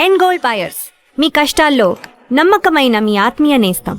And gold buyers, మీ కష్టాల్లో నమ్మకమైన మీ ఆత్మీయ నేస్తం.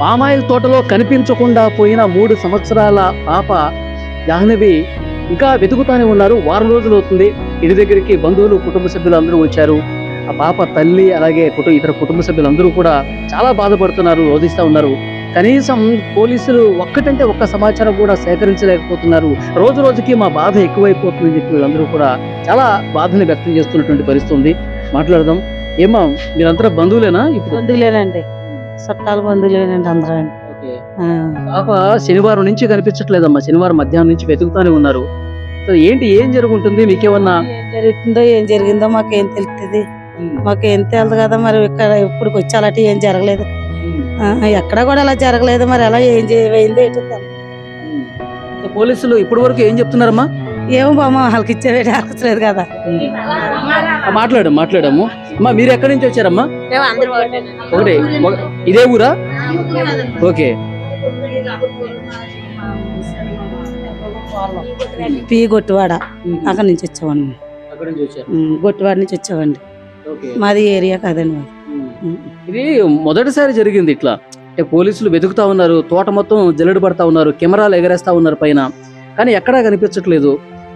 పామాయిల్ తోటలో కనిపించకుండా పోయిన 3 సంవత్సరాల పాప జాహ్నవి ఇంకా వెతుకుతానే ఉన్నారు. వారం రోజులు అవుతుంది. ఇంటి దగ్గరికి బంధువులు, కుటుంబ సభ్యులు అందరూ వచ్చారు. ఆ పాప తల్లి అలాగే ఇతర కుటుంబ సభ్యులందరూ కూడా చాలా బాధపడుతున్నారు, రోధిస్తూ ఉన్నారు. కనీసం పోలీసులు ఒక్క సమాచారం కూడా సేకరించలేకపోతున్నారు. రోజు రోజుకి మా బాధ ఎక్కువైపోతుందని చెప్పి వీళ్ళందరూ కూడా చాలా బాధని వ్యక్తం చేస్తున్నటువంటి పరిస్థితి ఉంది. మాట్లాడదాం. ఏమా, మీరంతా బంధువులేనా? ఇప్పుడు బంధువులేనండి, చుట్టాలు బంధువులేనండి అందరూ. పాప శనివారం నుంచి కనిపించట్లేదమ్మా. శనివారం మధ్యాహ్నం నుంచి వెతుకుతానే ఉన్నారు. సో ఏం జరుగుతుంది? మీకేమన్నా ఏం జరుగుతుందో ఏం జరిగిందో మాకేం తెలుస్తుంది? మాకేం తెలియదు కదా. మరి ఇక్కడ ఇప్పుడు వచ్చి అలాంటి ఏం జరగలేదు. ఎక్కడ కూడా అలా జరగలేదు. మరి ఎలా ఏం అయిందో ఏంటో పోలీసులు ఇప్పటి వరకు ఏం చెప్తున్నారమ్మా? ఏమో బామ్మ, వాళ్ళకి ఇచ్చేవేటి అర్చలేదు కదా. మాట్లాడాము. అమ్మా, మీరు ఎక్కడి నుంచి వచ్చారమ్మా? ఒకటి ఇదే ఊరా? ఓకే. పి గొట్టివాడ అక్కడి నుంచి వచ్చామండి. గొట్టివాడ నుంచి వచ్చామండి. మాది ఏరియా కాదండి. ఇది మొదటిసారి జరిగింది ఇట్లా. పోలీసులు వెతుకుతా ఉన్నారు, తోట మొత్తం జల్లెడ పడతా ఉన్నారు, కెమెరాలు ఎగరేస్తా ఉన్నారు పైన, కానీ ఎక్కడా కనిపించట్లేదు.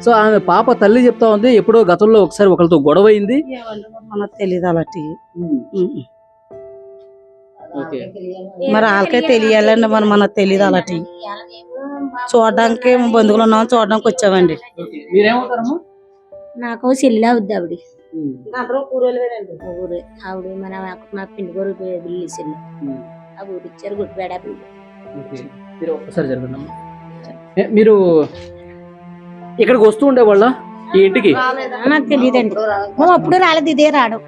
సో ఆమె పాప తల్లి చెప్తా ఉంది, ఎప్పుడో గతంలో ఒకసారి ఒకరితో గొడవ అయింది. మనకు తెలియదు అలాంటి. మరి వాళ్ళకే తెలియాలండి. మనకు తెలియదు అలాంటి. చూడడానికి బంధువులు ఉన్నాం, చూడడానికి వచ్చామండి. నాకు చెల్లి అవుద్ది ఆవిడ. ఆవిడ మా పిండి కూర బిల్లు చెల్లి ఆ ఊరు ఇచ్చారు. గుడ్డిపేడ మీరు ఇక్కడికి వస్తూ ఉండేవాళ్ళ ఈ ఇంటికి? నాకు తెలియదండి. అప్పుడు రాలేదు, ఇదే రాడు.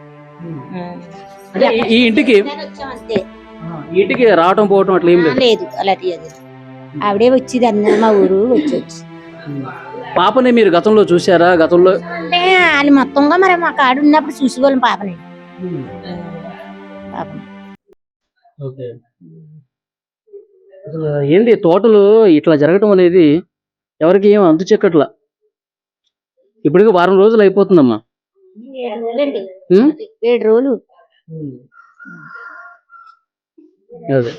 ఈ ఇంటికి ఇంటికి రావటం పోవటం అట్లా ఏం లేదు. అలాంటి ఆవిడే వచ్చింది అన్న మా ఊరు వచ్చి. పాపని మీరు గతంలో చూసారా? గతంలో అంటే వాళ్ళు మొత్తంగా మరి మా కాడు ఉన్నప్పుడు చూసుకోవాలి పాపని. ఏంటి తోటలు ఇట్లా జరగటం అనేది ఎవరికి ఏం అంతు చెక్కట్లా. ఇప్పటికి వారం రోజులు అయిపోతుందమ్మా. 7 రోజులు. అదే